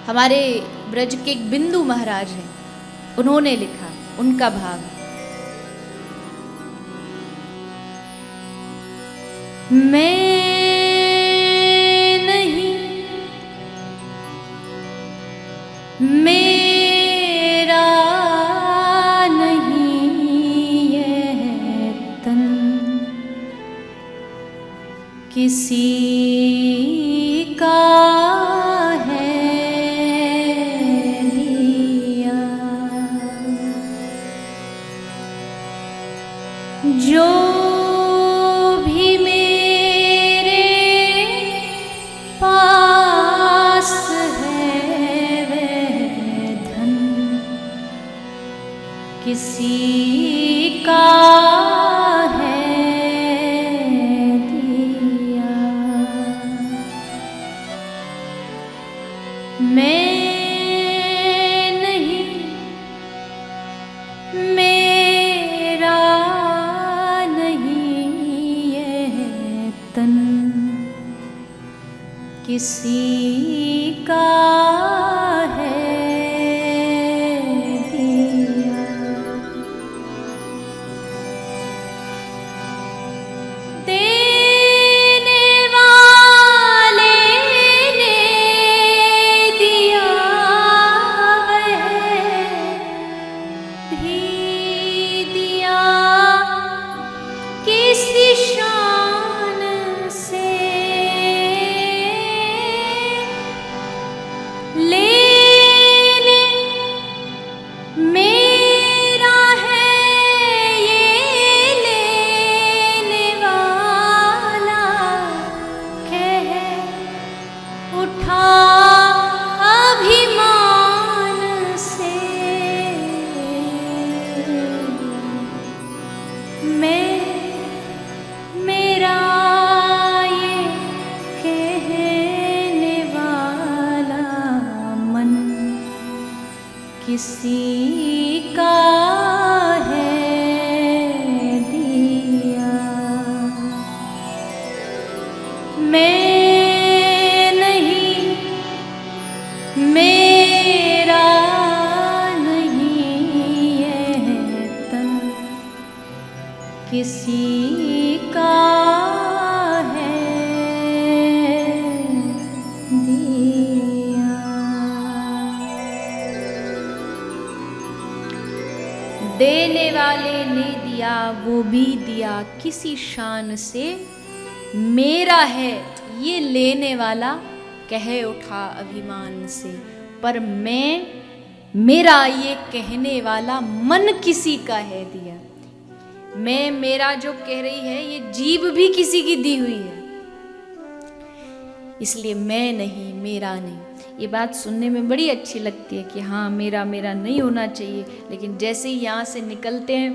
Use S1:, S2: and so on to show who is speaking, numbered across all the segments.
S1: हमारे ब्रज के एक बिंदु महाराज हैं, उन्होंने लिखा, उनका भाव। मैं नहीं, मेरा नहीं ये तन, किसी का है दिया, जो भी मेरे पास है वह धन, किसी का मैं नहीं, मेरा नहीं ये तन, किसी का है दिया। किसी का है दिया। मैं नहीं, मेरा नहीं ये तन, किसी का देने वाले ने दिया वो भी दिया किसी शान से, मेरा है ये लेने वाला कहे उठा अभिमान से। पर मैं, मेरा ये कहने वाला मन किसी का है दिया। मैं, मेरा जो कह रही है ये जीभ भी किसी की दी हुई है, इसलिए मैं नहीं, मेरा नहीं। ये बात सुनने में बड़ी अच्छी लगती है कि हाँ मेरा मेरा नहीं होना चाहिए, लेकिन जैसे ही यहाँ से निकलते हैं,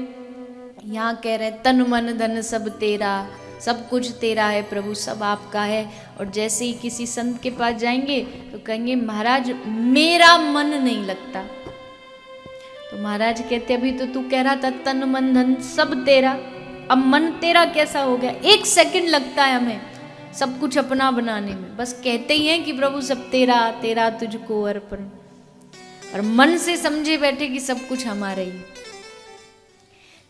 S1: यहाँ कह रहे हैं तन मन धन सब तेरा, सब कुछ तेरा है प्रभु, सब आपका है। और जैसे ही किसी संत के पास जाएंगे तो कहेंगे महाराज मेरा मन नहीं लगता। तो महाराज कहते अभी तो तू कह रहा था तन मन धन सब तेरा, अब मन तेरा कैसा हो गया? 1 सेकंड लगता है हमें सब कुछ अपना बनाने में, बस कहते ही हैं कि प्रभु सब तेरा, तेरा तुझको अर्पण, और मन से समझे बैठे कि सब कुछ हमारा ही।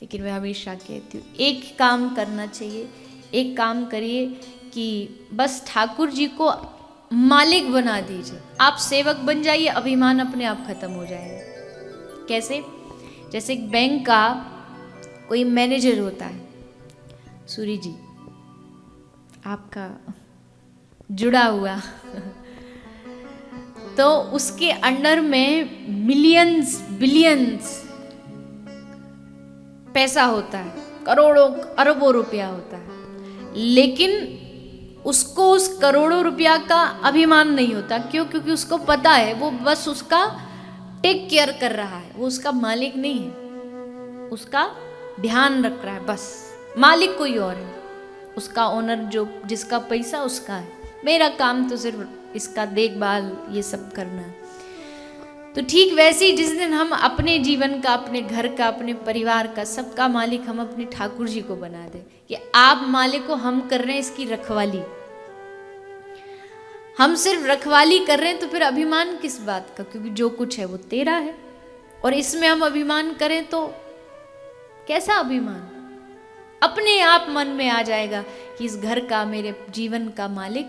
S1: लेकिन मैं हमेशा कहती हूँ एक काम करना चाहिए, एक काम करिए कि बस ठाकुर जी को मालिक बना दीजिए, आप सेवक बन जाइए, अभिमान अपने आप खत्म हो जाएगा। कैसे? जैसे एक बैंक का कोई मैनेजर होता है, सूरी जी आपका जुड़ा हुआ तो उसके अंडर में मिलियंस बिलियंस पैसा होता है, करोड़ों अरबों रुपया होता है, लेकिन उसको उस करोड़ों रुपया का अभिमान नहीं होता। क्यों? क्योंकि उसको पता है वो बस उसका टेक केयर कर रहा है, वो उसका मालिक नहीं है, उसका ध्यान रख रहा है, बस मालिक कोई और है, उसका ओनर जो जिसका पैसा उसका है, मेरा काम तो सिर्फ इसका देखभाल ये सब करना है। तो ठीक वैसे ही जिस दिन हम अपने जीवन का, अपने घर का, अपने परिवार का, सबका मालिक हम अपने ठाकुर जी को बना दें कि आप मालिक को, हम कर रहे हैं इसकी रखवाली, हम सिर्फ रखवाली कर रहे हैं, तो फिर अभिमान किस बात का, क्योंकि जो कुछ है वो तेरा है। और इसमें हम अभिमान करें तो कैसा अभिमान, अपने आप मन में आ जाएगा कि इस घर का, मेरे जीवन का मालिक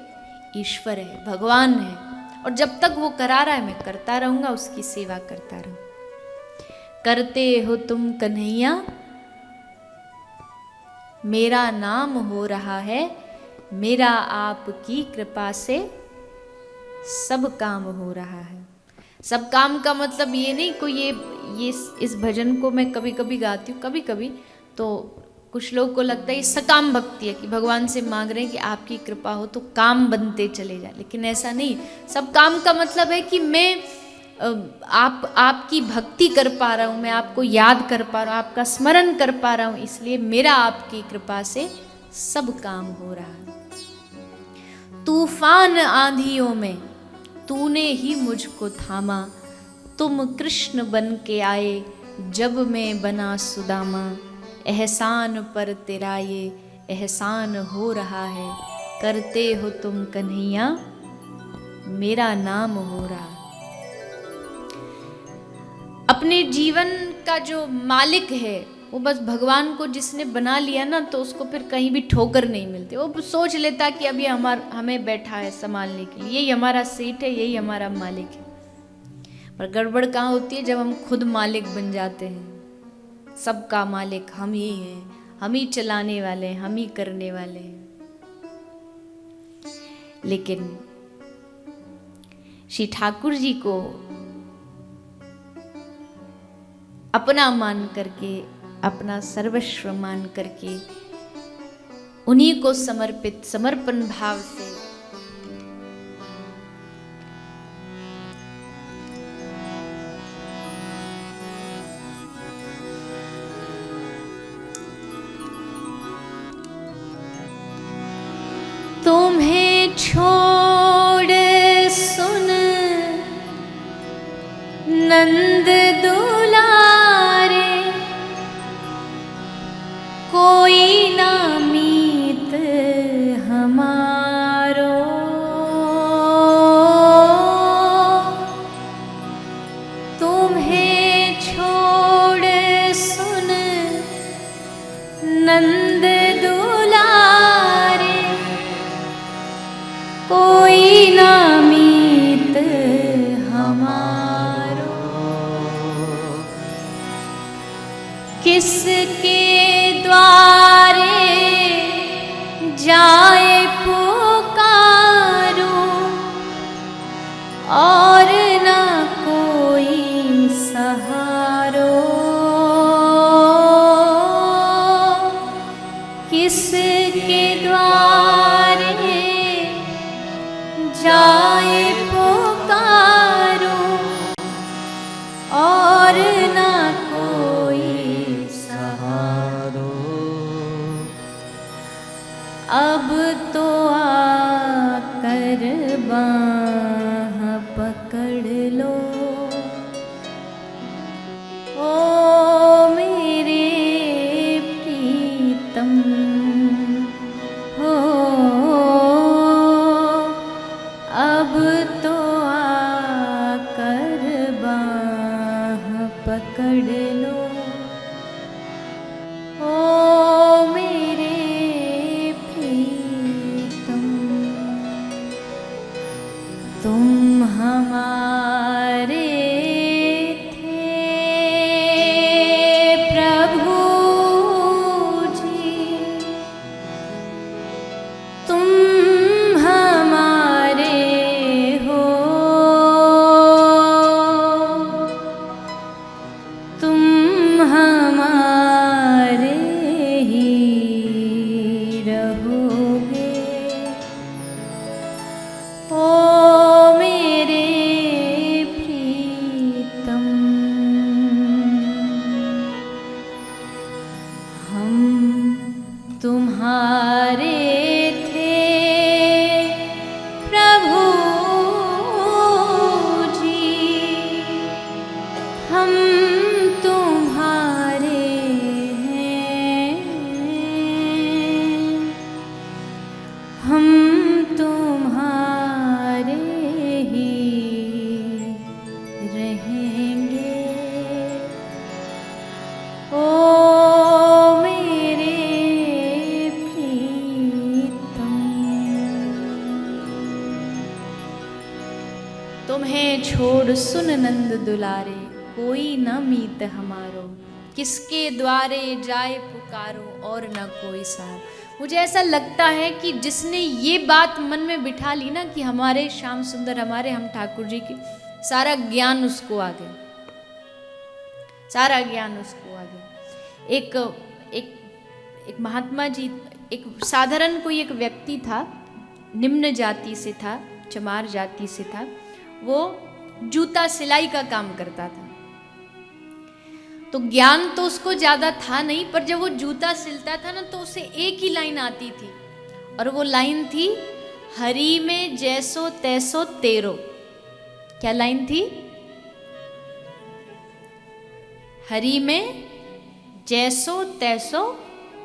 S1: ईश्वर है, भगवान है, और जब तक वो करा रहा है मैं करता रहूंगा, उसकी सेवा करता रहूं। करते हो तुम कन्हैया, मेरा नाम हो रहा है, मेरा आपकी कृपा से सब काम हो रहा है। सब काम का मतलब ये नहीं, कोई ये इस भजन को मैं कभी कभी गाती हूँ, कभी कभी तो कुछ लोगों को लगता है ये सकाम भक्ति है, कि भगवान से मांग रहे हैं कि आपकी कृपा हो तो काम बनते चले जाए, लेकिन ऐसा नहीं। सब काम का मतलब है कि मैं आपकी भक्ति कर पा रहा हूँ, मैं आपको याद कर पा रहा हूँ, आपका स्मरण कर पा रहा हूँ, इसलिए मेरा आपकी कृपा से सब काम हो रहा है। तूफान आंधियों में तूने ही मुझको थामा, तुम कृष्ण बन के आए जब मैं बना सुदामा। एहसान पर तेरा ये एहसान हो रहा है, करते हो तुम कन्हैया, मेरा नाम हो रहा है। अपने जीवन का जो मालिक है वो बस भगवान को जिसने बना लिया ना, तो उसको फिर कहीं भी ठोकर नहीं मिलती। वो सोच लेता कि अब ये हमें बैठा है संभालने के लिए, यही हमारा सीट है, यही हमारा मालिक है। पर गड़बड़ कहाँ होती है, जब हम खुद मालिक बन जाते हैं। सबका मालिक हम ही हैं, हम ही चलाने वाले हैं, हम ही करने वाले हैं। लेकिन श्री ठाकुर जी को अपना मान करके, अपना सर्वस्व मान करके, उन्हीं को समर्पित समर्पण भाव से तुम्हें छोड़ सुन नंद दुलारे, कोई ना मीत हमारो। तुम्हें छोड़ सुन नंद दुलारे, कोई ना मीत हमारो। किसके द्वारे जाए पुकारो, और ना कोई सहारो। किसके द्वारे जाए पुकारो, और ना कोई सहारो। अब तो आकर बाह पकड़ लो, ओ मेरे प्रीतम हो। अब तो आकर बाह पकड़ लो, ओ मेरे प्रीतम। तुम हमारे थे प्रभु जी, तुम हमारे हो, तुम हमारे ही रहोगे, ओ मेरे प्रीतम। हम तुम्हारे थे प्रभु जी, हम तुम्हारे हैं, हम तुम्हारे तुम्हें छोड़ सुन नंद दुलारे, कोई न मीत हमारो, किसके द्वारे जाए पुकारो, और न कोई सार। मुझे ऐसा लगता है कि जिसने ये बात मन में बिठा ली ना कि हमारे श्याम सुंदर, हमारे हम ठाकुर जी की, सारा ज्ञान उसको आ गया, सारा ज्ञान उसको आ गया। एक एक एक महात्मा जी, एक साधारण कोई एक व्यक्ति था, निम्न जाति से था, चमार जाति से था। वो जूता सिलाई का काम करता था। तो ज्ञान तो उसको ज्यादा था नहीं, पर जब वो जूता सिलता था ना तो उसे एक ही लाइन आती थी, और वो लाइन थी, हरि में जैसो तैसो तेरो। क्या लाइन थी? हरि में जैसो तैसो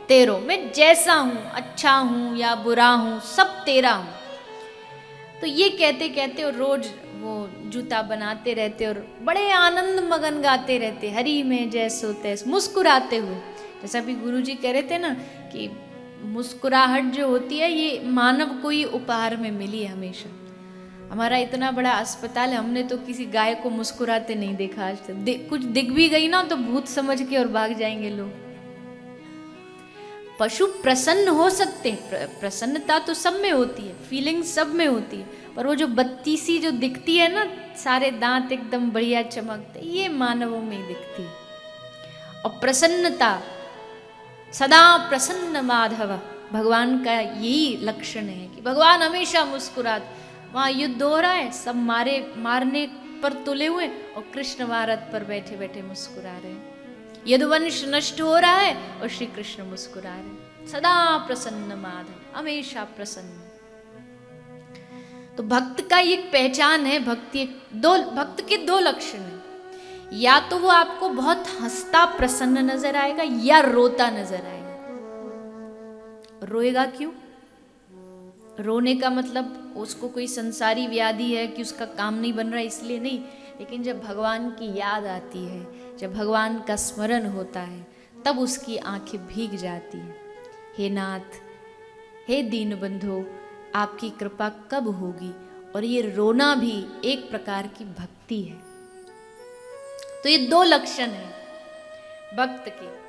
S1: तेरो। मैं जैसा हूं, अच्छा हूं या बुरा हूं, सब तेरा हूं। तो ये कहते कहते और रोज वो जूता बनाते रहते और बड़े आनंद मगन गाते रहते, हरि में जैसो तैसो, मुस्कुराते हुए। जैसा भी गुरु जी कह रहे थे ना कि मुस्कुराहट जो होती है ये मानव को ही उपहार में मिली है हमेशा। हमारा इतना बड़ा अस्पताल है, हमने तो किसी गाय को मुस्कुराते नहीं देखा आज तक। कुछ दिख भी गई ना तो भूत समझ के और भाग जाएंगे लोग। पशु प्रसन्न हो सकते हैं, प्रसन्नता तो सब में होती है, फीलिंग सब में होती है, पर वो जो बत्ती सी जो दिखती है ना, सारे दांत एकदम बढ़िया चमकते, ये मानवों में ही दिखती है। और प्रसन्नता, सदा प्रसन्न माधव, भगवान का यही लक्षण है कि भगवान हमेशा मुस्कुराते। वहाँ युद्ध हो रहा है, सब मारने पर तुले हुए, और कृष्ण भारत पर बैठे बैठे मुस्कुरा रहे हैं। यदुवंश नष्ट हो रहा है और श्री कृष्ण मुस्कुरा रहे। सदा प्रसन्न माधव, हमेशा प्रसन्न। तो भक्त का एक पहचान है, भक्त के दो लक्षण है। या तो वो आपको बहुत हंसता प्रसन्न नजर आएगा, या रोता नजर आएगा। रोएगा क्यों? रोने का मतलब उसको कोई संसारी व्याधि है कि उसका काम नहीं बन रहा इसलिए नहीं, लेकिन जब भगवान की याद आती है, जब भगवान का स्मरण होता है, तब उसकी आंखें भीग जाती हैं। हे नाथ, हे दीनबंधो, आपकी कृपा कब होगी? और ये रोना भी एक प्रकार की भक्ति है। तो ये दो लक्षण हैं भक्त के।